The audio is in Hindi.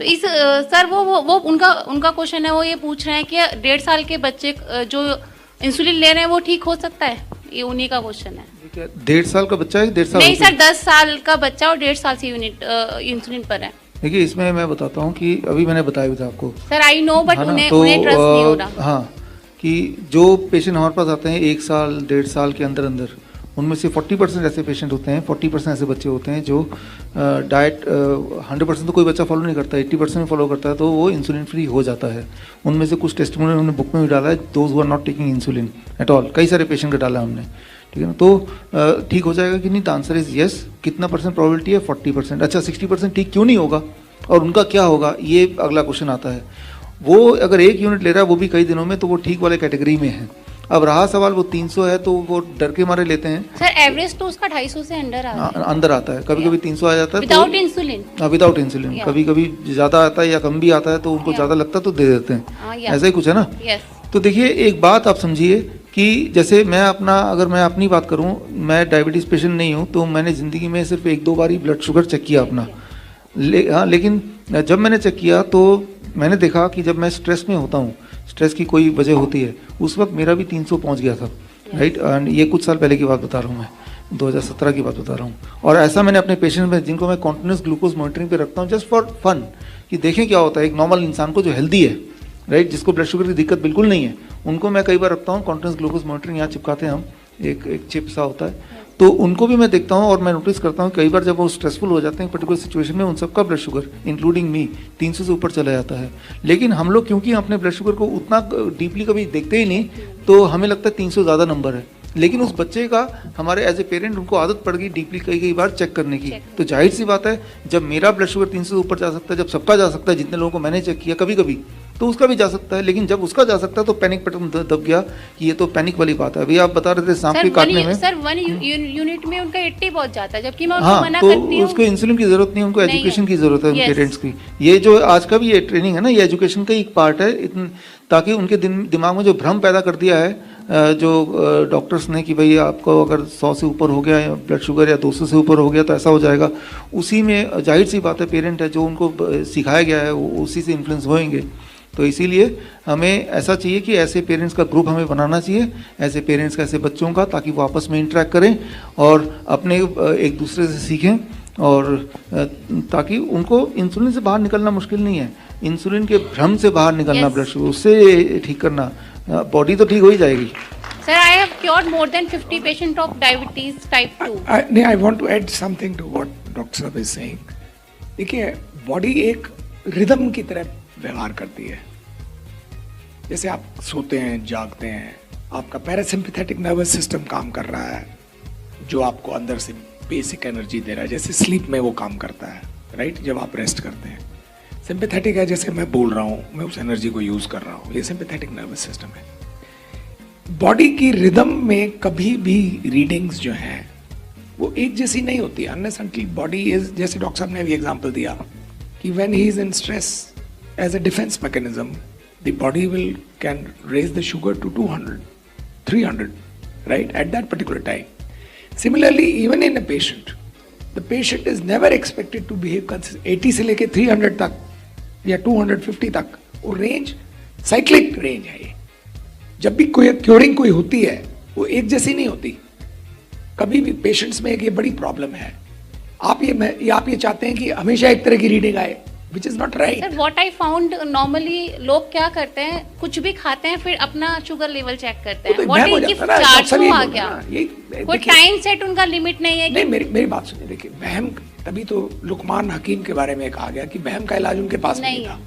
तो इस सर वो उनका क्वेश्चन है, वो ये पूछ रहे हैं कि 1.5 साल के बच्चे जो इंसुलिन ले रहे हैं वो ठीक हो सकता है, ये उन्हीं का क्वेश्चन है। 1.5 साल का बच्चा है, 1.5 साल नहीं सर, 10 साल का बच्चा और 1.5 साल से यूनिट इंसुलिन पर है। देखिए इसमें मैं बताता हूँ कि अभी मैंने बताया भी था आपको सर, आई नो, बट उन्हें ट्रस्ट नहीं हो रहा। हाँ, कि जो पेशेंट हमारे पास आते हैं 1 साल 1.5 साल के अंदर अंदर, उनमें से 40% ऐसे पेशेंट होते हैं, 40% ऐसे बच्चे होते हैं जो डाइट 100% तो कोई बच्चा फॉलो नहीं करता, 80% में फॉलो करता है, तो वो इंसुलिन फ्री हो जाता है। उनमें से कुछ टेस्टिमोनियल हमने बुक में भी डाला है, those who are not taking insulin at all, कई सारे पेशेंट का डाला है हमने, ठीक है ना। तो ठीक हो जाएगा कि नहीं, द आंसर इज यस। कितना परसेंट प्रोबेबिलिटी है? 40%। अच्छा, 60% ठीक क्यों नहीं होगा और उनका क्या होगा, ये अगला क्वेश्चन आता है। वो अगर 1 यूनिट ले रहा है वो भी कई दिनों में, तो वो ठीक वाले कैटेगरी में है। अब रहा सवाल वो 300 है तो वो डर के मारे लेते हैं। सर, एवरेज तो उसका 250 से अंदर आता है, कभी कभी 300 आ जाता है विदाउट इंसुलिन। विदाउट इंसुलिन कभी कभी ज़्यादा आता है या कम भी आता है, तो उनको ज़्यादा लगता है तो दे देते हैं, ऐसा ही कुछ है ना। तो देखिए एक बात आप समझिए कि जैसे अगर मैं अपनी बात करूं, मैं डायबिटीज़ पेशेंट नहीं हूं, तो मैंने ज़िंदगी में सिर्फ 1-2 बार ही ब्लड शुगर चेक किया अपना। लेकिन जब मैंने चेक किया तो मैंने देखा कि जब मैं स्ट्रेस में होता हूँ, स्ट्रेस की कोई वजह होती है, उस वक्त मेरा भी 300 पहुँच गया था, राइट। एंड ये कुछ साल पहले की बात बता रहा हूँ, मैं 2017 की बात बता रहा हूँ। और ऐसा मैंने अपने पेशेंट में, जिनको मैं कॉन्टिन्यूस ग्लूकोज मॉनिटरिंग पे रखता हूँ जस्ट फॉर फन, कि देखें क्या होता है एक नॉर्मल इंसान को जो हेल्दी है, राइट, जिसको ब्लड शुगर की दिक्कत बिल्कुल नहीं है, उनको मैं कई बार रखता हूँ कॉन्टिन्यूस ग्लूकोज मॉनिटरिंग, यहाँ चिपकाते हैं हम, एक चिप सा होता है, तो उनको भी मैं देखता हूँ। और मैं नोटिस करता हूँ कई बार जब वो स्ट्रेसफुल हो जाते हैं पर्टिकुलर सिचुएशन में, उन सबका ब्लड शुगर इंक्लूडिंग मी 300 से ऊपर चला जाता है। लेकिन हम लोग क्योंकि अपने ब्लड शुगर को उतना डीपली कभी देखते ही नहीं, तो हमें लगता है 300 ज़्यादा नंबर है। लेकिन उस बच्चे का हमारे एज ए पेरेंट उनको आदत पड़ गई डीपली कई बार चेक करने की। तो जाहिर सी बात है, जब मेरा ब्लड शुगर 300 से ऊपर जा सकता है, जब सबका जा सकता है, जितने लोगों को मैंने चेक किया कभी कभी, तो उसका भी जा सकता है। लेकिन जब उसका जा सकता है तो पैनिक बटन दब गया कि ये तो पैनिक वाली बात है। अभी आप बता रहे थे सांप के काटने में, सर 1 यूनिट में उनका 80 पहुंच जाता है, जबकि मैं उनको हाँ, मना तो करती हूं। उसको इंसुलिन की जरूरत नहीं, उनको एजुकेशन की जरूरत है, पेरेंट्स की। ये जो आज का भी ये ट्रेनिंग है ना, ये एजुकेशन का एक पार्ट है, ताकि उनके दिमाग में जो भ्रम पैदा कर दिया है जो डॉक्टर्स ने कि भाई आपको अगर 100 से ऊपर हो गया ब्लड शुगर या 200 से ऊपर हो गया तो ऐसा हो जाएगा, उसी में जाहिर सी बात है पेरेंट है जो उनको सिखाया गया है वो उसी से इन्फ्लुएंस होएंगे। तो इसीलिए हमें ऐसा चाहिए कि ऐसे पेरेंट्स का ग्रुप हमें बनाना चाहिए, ऐसे पेरेंट्स का, ऐसे बच्चों का, ताकि वो आपस में इंटरेक्ट करें और अपने एक दूसरे से सीखें, और ताकि उनको इंसुलिन से बाहर निकलना मुश्किल नहीं है, इंसुलिन के भ्रम से बाहर निकलना, ब्लड शुगर उससे ठीक करना, बॉडी तो ठीक हो ही जाएगी। Sir, I have cured more than 50 patients of diabetes type 2. I want to add something to what Dr. Saab is saying. देखिए, बॉडी एक रिदम की तरह व्यवहार करती है। जैसे आप सोते हैं, जागते हैं, आपका पैरासिम्पैथेटिक नर्वस सिस्टम काम कर रहा है, जो आपको अंदर से बेसिक एनर्जी दे रहा है। जैसे स्लीप में वो काम करता है, राइट, जब आप रेस्ट करते हैं। सिंपैथेटिक है, जैसे मैं बोल रहा हूँ, मैं उस एनर्जी को यूज कर रहा हूँ, ये सिंपैथेटिक नर्वस सिस्टम है। बॉडी की रिदम में कभी भी रीडिंग्स जो हैं वो एक जैसी नहीं होती, अनलेस अनटिल बॉडी इज, जैसे डॉक्टर साहब ने भी एग्जांपल दिया कि when he is in stress as a defence mechanism, the body will can raise the sugar to 200, 300, right, at that particular time. Similarly even in a patient, the patient is never expected to behave consistent 80 से लेके 300 तक या 250 तक, वो रेंज साइक्लिक रेंज है। ये जब भी कोई क्योरिंग कोई होती है वो एक जैसी नहीं होती। कभी भी पेशेंट्स में एक ये बड़ी प्रॉब्लम है, आप ये चाहते हैं कि हमेशा एक तरह की रीडिंग आए, which is not right. Sir, what I found normally लोग क्या करते हैं, कुछ भी खाते हैं फिर अपना शुगर लेवल चेक करते हैं। What is this 400 आ गया? कोई टाइम सेट उनका लिमिट नहीं है। नहीं, मेरी बात सुनिए, देखिए वहम, तभी तो लुकमान हकीम के बारे में कहा गया कि वहम का इलाज उनके पास नहीं था।